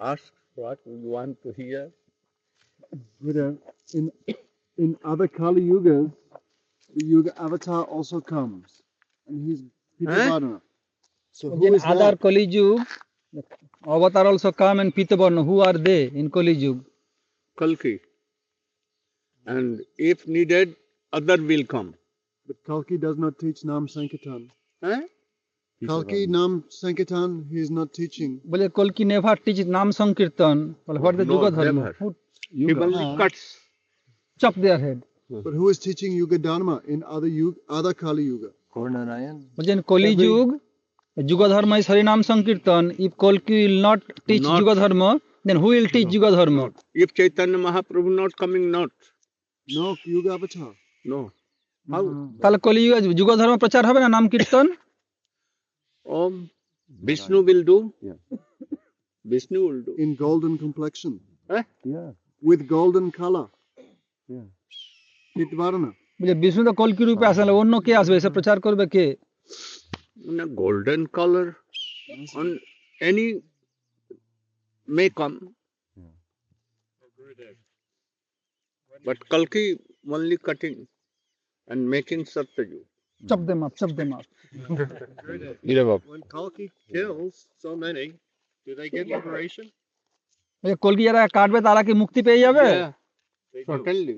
Ask what you want to hear. Buddha, in other Kali Yugas, the Yuga avatar also comes, and he's Pitavadana. So who in is other that? Kali Yuga, avatar also come and Pitavarna. Who are they in Kali Yuga? Kalki. And if needed, other will come. But Kalki does not teach Nam Sankirtan. Eh? Kalki Nam Sankirtan, he is not teaching. Bole Kalki never teaches Nam Sankirtan. What the Yuga Dharma? Never. Who He only cuts. chop their head? But who is teaching Yuga Dharma in other Kali Yuga? In Kali Yuga, Yuga Dharma is Harinam Sankirtan. If Kalki will not teach Yuga Dharma, then who will teach Yuga Dharma? If Chaitanya Mahaprabhu not coming, not. No, Yuga avatar. No. How? তাহলে কলি যুগ ধর্ম প্রচার হবে না নাম কীর্তন? Vishnu will do. Yeah. Vishnu will do. In golden complexion. Eh? Yeah. With golden color. Yeah. Pitvarana. Vishnu তো কলকি রূপে আসলে অন্য কে আসবে এসে প্রচার করবে কে? In a golden color, on any may come. But Kalki only cutting and making Satyajug. Chop them up, chop them up. When Kalki kills so many, do they get liberation? কলকি যারা কাটবে তারা কি মুক্তি পেয়ে যাবে? Yeah, certainly.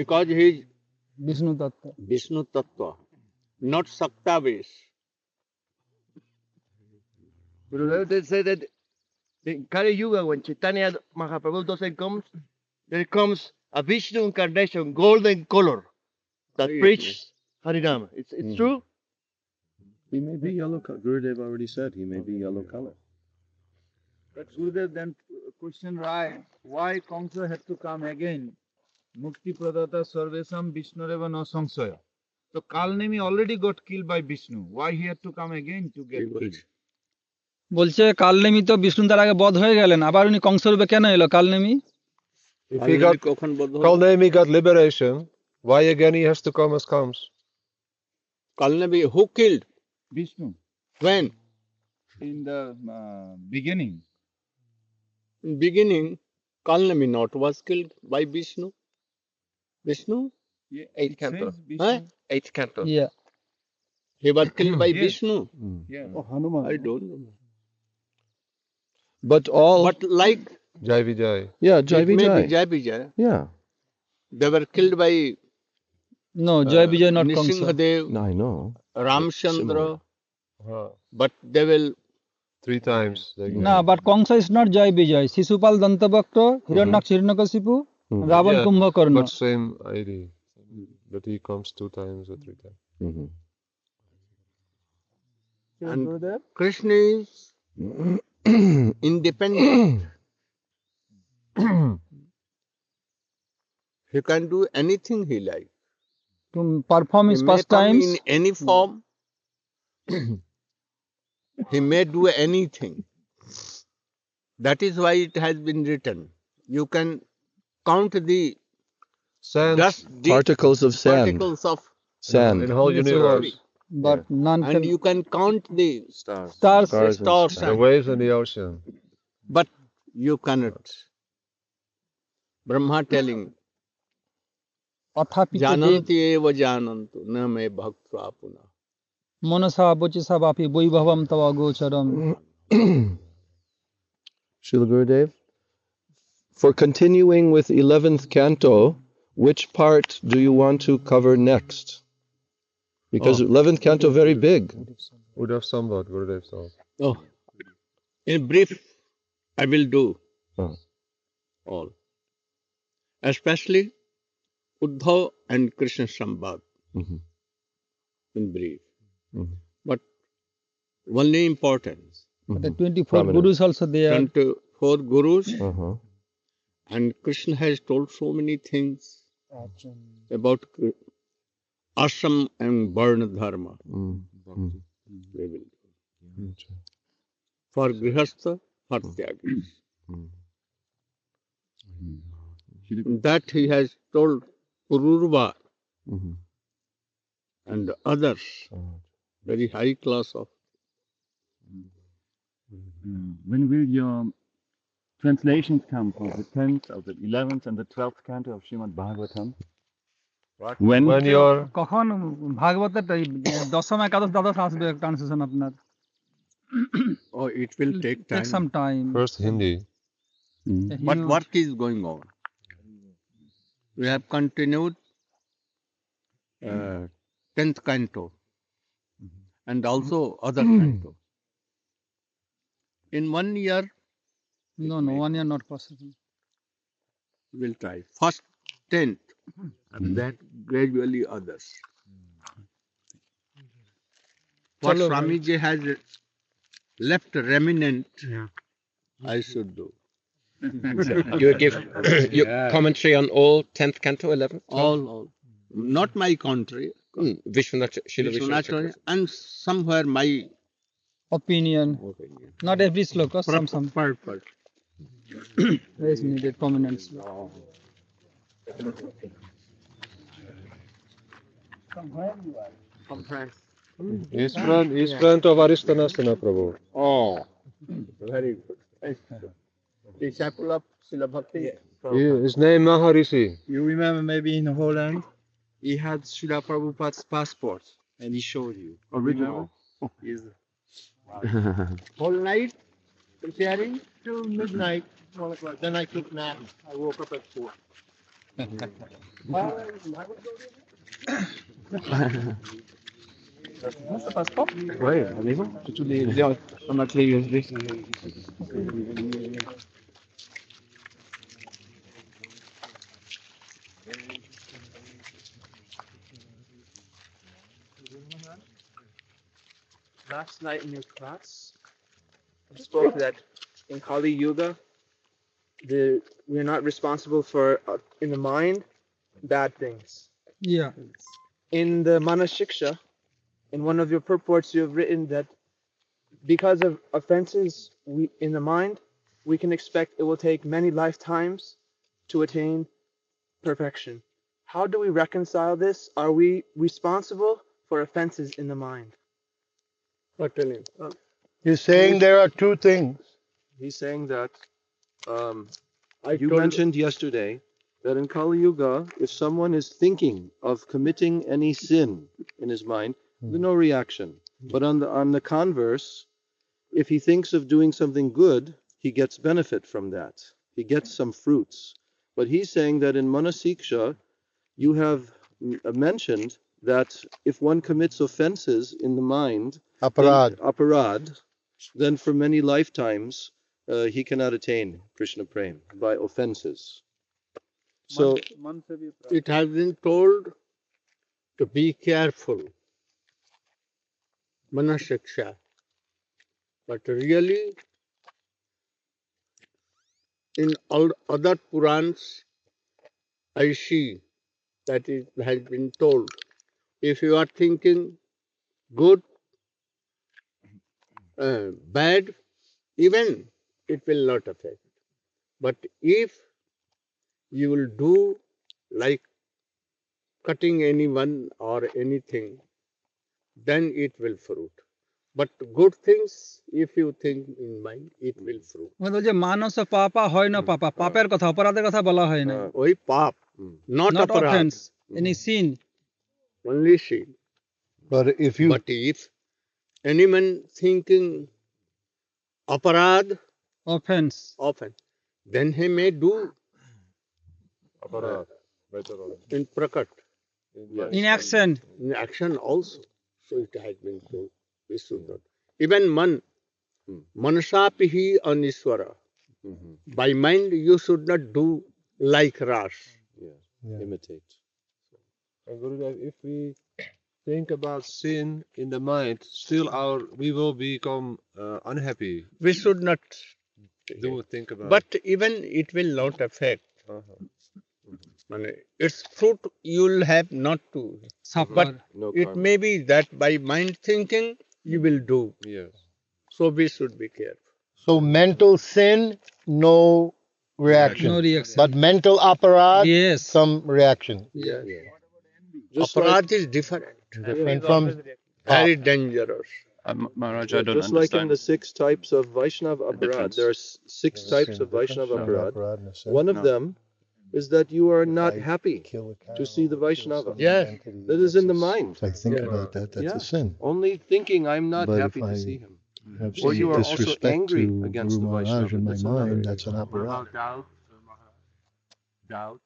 Because he is Vishnu তত্ত্ব। Vishnu Tattva, not Sakta base. But they say that in Kali Yuga, when Chaitanya Mahaprabhu doesn't come, there comes a Vishnu Incarnation, golden color, that preaches Harinama. It's true? He may be yellow color. Gurudev already said he may be yellow color. But Gurudev, then question right, why Kamsa had to come again? Mukti Pradata Sarvesam Vishnureva no Samsaya. So Kalnemi already got killed by Vishnu. Why he had to come again to get killed? বলছে কালনেমি তো বিষ্ণু তার আগে বধ হয়ে গেলেন, আবার উনি কংসরূপে কেন এলো Kalanemi? If he got Kalnemi got liberation, why again he has to come as comes? Kalnavi, who killed? Vishnu. When? In the beginning. In beginning, Kalnami not was killed by Vishnu. Vishnu? Yeah, Eighth canto. Huh? Eighth canto. Yeah. He was killed by Yes. Vishnu. Yeah. Oh, Hanuman. I don't know. But all But like Jai Vijay. Yeah, Jai it may be Vijay. Jai Vijay, Yeah, they were killed by No, Jai Vijay not Kamsa. Nisinghadev, I know. Ramchandra, Uh-huh. but they will 3 times. They না, but Kamsa is not Jai Vijay. Shishupal দন্তবক্র, Hiranyaksha Hiranyakashipu, Ravan Yeah, Kumbhakarna. but same idea. But he comes 2 times or 3 times. Mhm. and Krishna is independent. He can do anything he likes. To perform his He may come pastimes, in any form. He may do anything. That is why it has been written. You can count the Sand dust, the Particles of sand. particles of, Sand. in the whole universe. but none and can. you can count the Stars. Stars, Stars. stars, The waves in the ocean. but you cannot. Brahma telling, অথাপি Jananti eva janantu, na me bhaktva puna. Manasa বচিসা বাপি বৈভবম তব গোচরম। Srila Gurudev, for continuing with 11th canto, which part do you want to cover next? Because 11th canto very big. Uddhav Sambad, Gurudev thought. Oh, in brief, I will do Oh. all. Especially Uddhav and Krishna Sambad, Mhm. in brief. Mhm. But only importance. The Mhm. 24 Prominent. gurus also there. 24 gurus, Uh-huh. and Krishna has told so many things about ashram and varna dharma. Mm. Mm. We will do. For grihastha, for tyagis. Mm. That he has told Pururva Mhm. and others, very high class of. When will your translations come for the 10th, of the 11th, and the 12th canto of Srimad Bhagavatam. When When you're কখন ভাগবতের দশম একাদশ দ্বাদশ আসবে translation আপনার? Oh, it will take Take time. some time. first Hindi. But work is going on. We have continued 10th canto and also other canto. In 1 year, No, 1 year not possible. we'll try. First 10th and then gradually others. What Chalo, Swamiji has left remnant, I should do. You give your commentary on all 10th canto, 11th? All. Not my country, Vishwanath, Srila Vishwanath Vishwanath, and somewhere my Opinion. opinion. Not every sloka, some Purpose. there is needed prominence. From France. He's friend of Aristanasana Prabhu. Oh, very good. Disciple of Srila Bhakti. His name Maharishi. You remember maybe in Holland, he had Srila Prabhupada's passport and he showed you. Original. He's Whole night preparing till midnight, 1 o'clock. Then I took nap. I woke up at 4. Ouais, on est bon. Tous les on a clé USB. Last night in your class, you spoke that in Kali Yuga, we're not responsible for, in the mind, bad things. Yeah. In the Manashiksha, in one of your purports, you have written that because of offenses in the mind, we can expect it will take many lifetimes to attain perfection. How do we reconcile this? Are we responsible for offenses in the mind? He's saying there are two things. He's saying that you mentioned yesterday that in Kali Yuga, if someone is thinking of committing any sin in his mind, there's no reaction. But on the converse, if he thinks of doing something good, he gets benefit from that. He gets some fruits. But he's saying that in Manasiksha, you have mentioned that if one commits offenses in the mind, aparad, then for many lifetimes he cannot attain Krishna Prem by offenses. So It has been told to be careful. Manashiksha. But really, in all other Purans, I see that it has been told, if you are thinking good, bad, even it will not affect. But if you will do like cutting anyone or anything, then it will fruit. But good things, if you think in mind, it will fruit. মানে যে মানস পাপা হয় না পাপা, পাপের কথা, অপরাধের কথা বলা হয় না। ওই পাপ, not Not aparadha. offense, any sin. Only sin. But if anyone thinking aparad, Offense. often, then he may do in prakat, In action. in action also. So it has been told. We should not. Even manasapihi aniswara. By mind, you should not do like Ras. imitate. And Gurudev, if we think about sin in the mind, still we will become unhappy. We should not Think about but even it will not affect. Its fruit you will have not to. Suffer. But no it karma. may be that by mind thinking you will do. Yes. So we should be careful. so mental sin, no reaction. No reaction. But mental aparad, Yes. some reaction. Aparadha is different. Different from Very dangerous. Maharaj, I don't just like in understand. the 6 types of Vaishnava Aparadha, difference. there are 6 types of Vaishnava Aparadha. One of No. them is that you are not I happy kill a cow, to see the kill Vaishnava. some Yeah. entity, That is in the that's a- mind. If I think Yeah. about that, that's Yeah. a sin. Only thinking I'm not But happy if to I see him. have Or some you are also disrespect angry to against Guru the Maharaj Vaishnava. in my That's another mind, area. that's an aparadha. Doubt.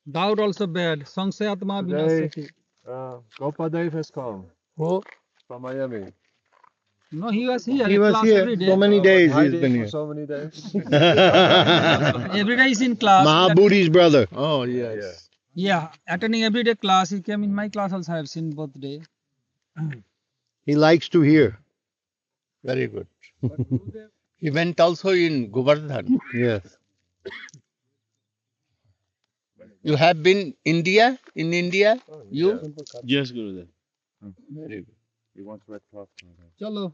Doubt also bad. Sangsaya Atma Vinasati. Gopadev has come Oh, from Miami. No, he was here. he in was class here every day. so many days. He's Hiding been for here. so many days. Every day he's in class. Mahabodhi's brother. Oh, yes. Yeah, attending every day class. He came in my class also. I have seen both day. He likes to hear. Very good. He went also in Govardhan. Yes. You have been in India? You? Yes, Gurudev. Very good. He wants red cloth. Chalo.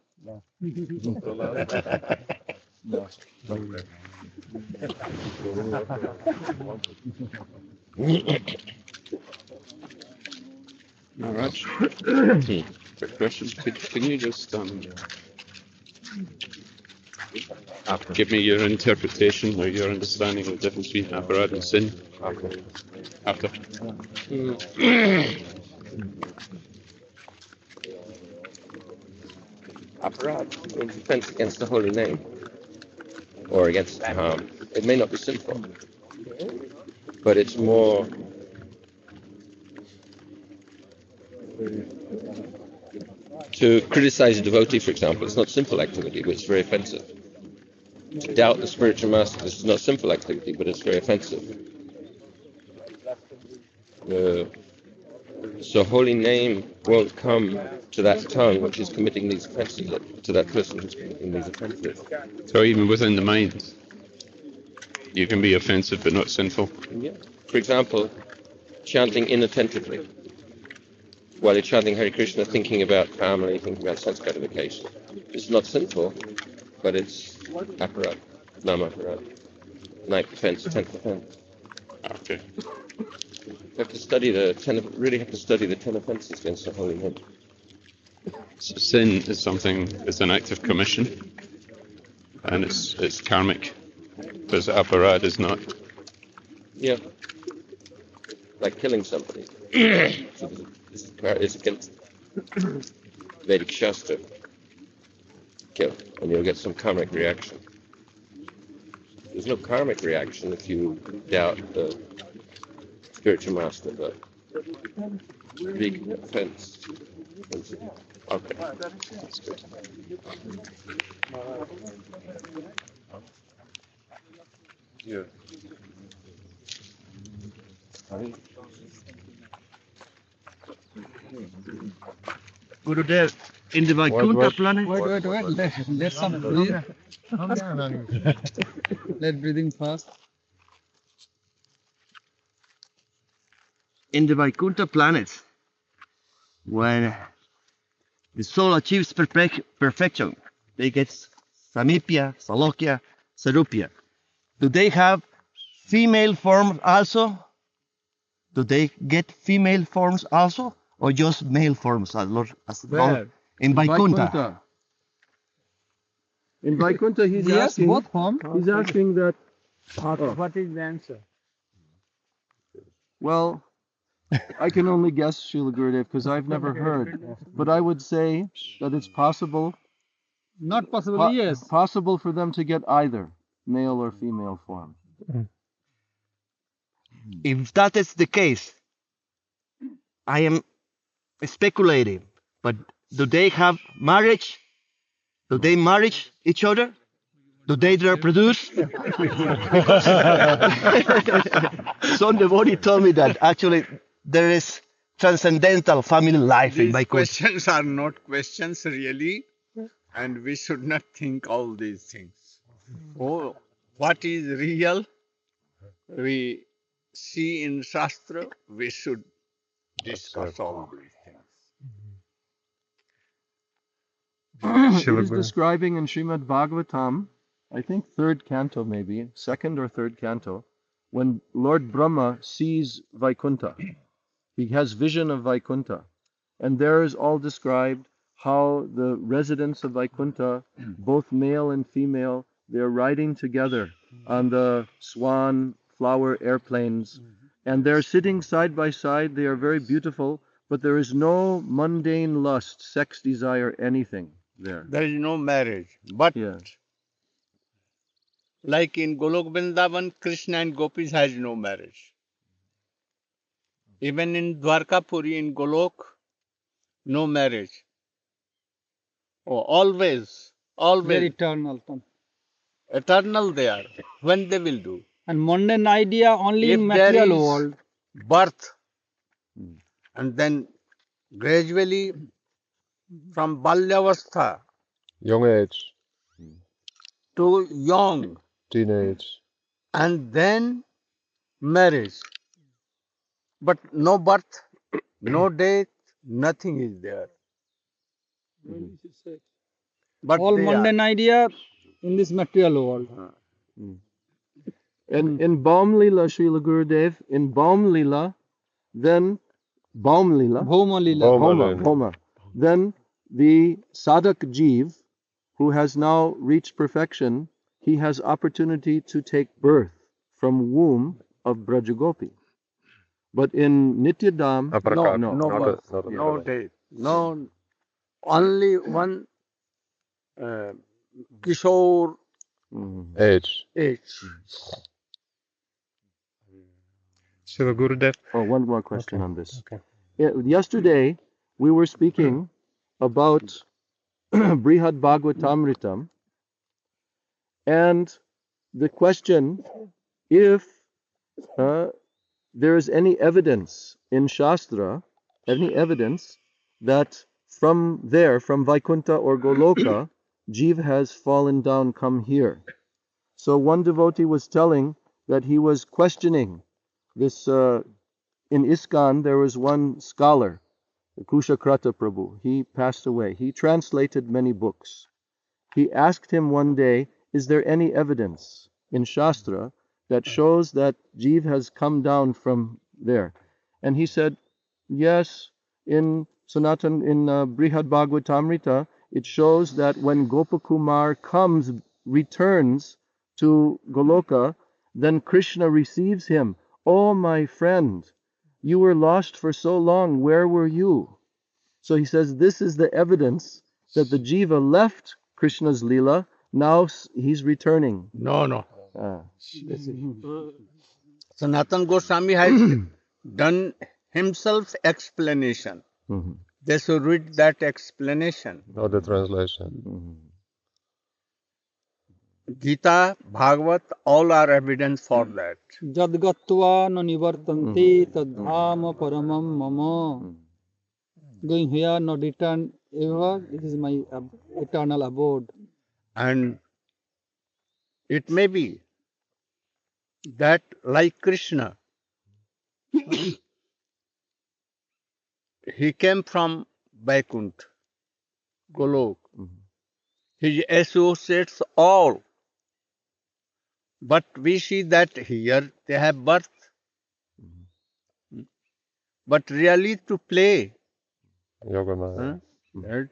Maharaj, quick question. Can you just give me your interpretation or your understanding of the difference between aparadha and sin? After. Aparadha means offense against the holy name or against harm. It may not be sinful, but it's more to criticize a devotee, for example. It's not simple activity, but it's very offensive. To doubt the spiritual master is not simple activity, but it's very offensive. So holy name won't come to that tongue which is committing these offenses, to that person who's committing these offenses. So even within the mind, you can be offensive but not sinful. Yeah. For example, chanting inattentively. While you're chanting Hare Krishna, thinking about family, thinking about sense gratification. It's not sinful, but it's aparadha, nama-aparadha. 9th offense, 10th offense. Okay. You have to study really have to study the 10 offenses against the holy name. So sin is it's an act of commission, and it's karmic, because aparadha is not. Yeah. Like killing somebody. So it's against Vedic Shastra. Kill, and you'll get some karmic reaction. There's no karmic reaction if you doubt the spiritual master, but big offense. Okay, that's good. Yeah. Gurudev, in the Vaikuntha planet, Wait. Let some breathe. Let breathing fast. in the Vaikuntha planets, when the soul achieves perfection, they get Samipya, Salokya, Sarupya. Do they have female forms also? Do they get female forms also? Or just male forms as Where? in Vaikuntha? In Vaikuntha, he's Yes, asking. both form. He's asking that. What is the answer? Well, I can only guess, Srila Gurudev, because I've never heard. But I would say that it's possible. Not possible, yes. Possible for them to get either male or female form. If that is the case, I am speculating, but do they have marriage? Do they marry each other? Do they reproduce? Because some devotee told me that actually there is transcendental family life in These Vaikuntha. questions are not questions really, and we should not think all these things. Oh, what is real, we see in Shastra, we should discuss all these things. It is describing in Srimad Bhagavatam, I think 3rd canto maybe, 2nd or 3rd canto, when Lord Brahma sees Vaikuntha. He has vision of Vaikuntha. And there is all described how the residents of Vaikuntha, both male and female, they're riding together on the swan flower airplanes, and they're sitting side by side. They are very beautiful, but there is no mundane lust, sex desire, anything there. There is no marriage. But Yeah. like in Golok Vrindavan, Krishna and Gopis has no marriage. Even in Dwarkapuri, in Golok, no marriage. Oh, always, They're always. eternal. Eternal they are. When they will do? And mundane idea only If in there material is world. birth, and then gradually from Balyavastha Young age, to young, teenage. and then marriage. But no birth, no death, nothing is there. But All they are. mundane idea in this material world. And in Baum Lila, Srila Gurudev, in Baum Lila, then Baum Lila, Bhoma Lila. Bhoma, then the Sadhak Jeev, who has now reached perfection, he has opportunity to take birth from womb of Brajagopi. But in Nityadam, No birth, no death, no, only one Kishore Age. age. Srila Gurudev. Oh, one more question on this. Okay. Yesterday, we were speaking about Brihad Bhagavatamritam, and the question, if there is any evidence in Shastra, any evidence that from there, from Vaikuntha or Goloka, Jeev has fallen down, come here. So one devotee was telling that he was questioning this. In ISKCON, there was one scholar, Kushakrata Prabhu. He passed away. He translated many books. He asked him one day, is there any evidence in Shastra that shows that Jeev has come down from there? And he said, yes, in Brihad Bhagavatamrita, it shows that when Gopakumar returns to Goloka, then Krishna receives him. Oh, my friend, you were lost for so long. Where were you? So he says this is the evidence that the Jiva left Krishna's Leela. Now he's returning. No. Sanatana Goswami has done himself explanation. They should read that explanation. Not the translation. Gita, Bhagavat, all are evidence for that. Jadgatva no nivartanti tadhama paramam mama. Going here, not return ever. This is my eternal abode. And it may be that like Krishna, he came from Vaikuntha, Golok. His associates all. But we see that here they have birth. But really to play. Yoga Maya.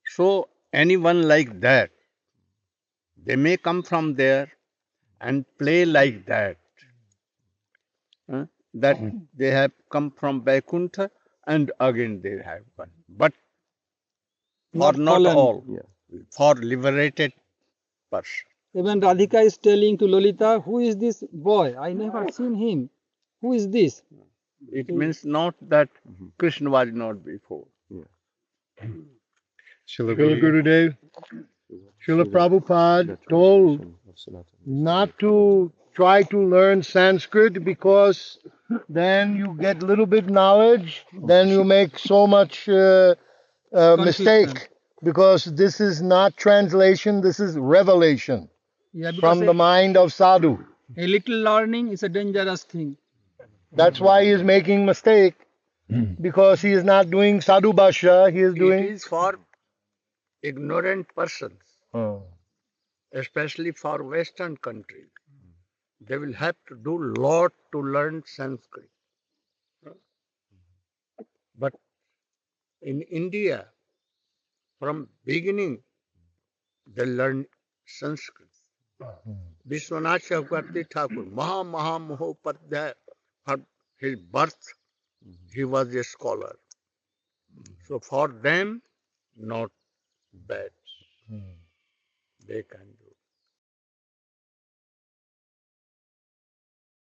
So anyone like that, they may come from there and play like that. That they have come from Vaikuntha and again they have gone. But for not all, for liberated person. Even Radhika is telling to Lolita, who is this boy? I never seen him. Who is this? It means not that Krishna was not before. Srila Gurudev, Srila Prabhupada told not to try to learn Sanskrit because then you get little bit knowledge, then you make so much mistake, because this is not translation, this is revelation from the mind of sadhu. A little learning is a dangerous thing. That's why he is making mistake, because he is not doing sadhu bhasha, he is doing... It is for ignorant persons, especially for Western countries. They will have to do lot to learn Sanskrit. But In India, from beginning, they learn Sanskrit. Vishwanath Chakravarti Thakur, Maha Mahopadhyaya, from his birth, he was a scholar. So for them, not bad. They can do.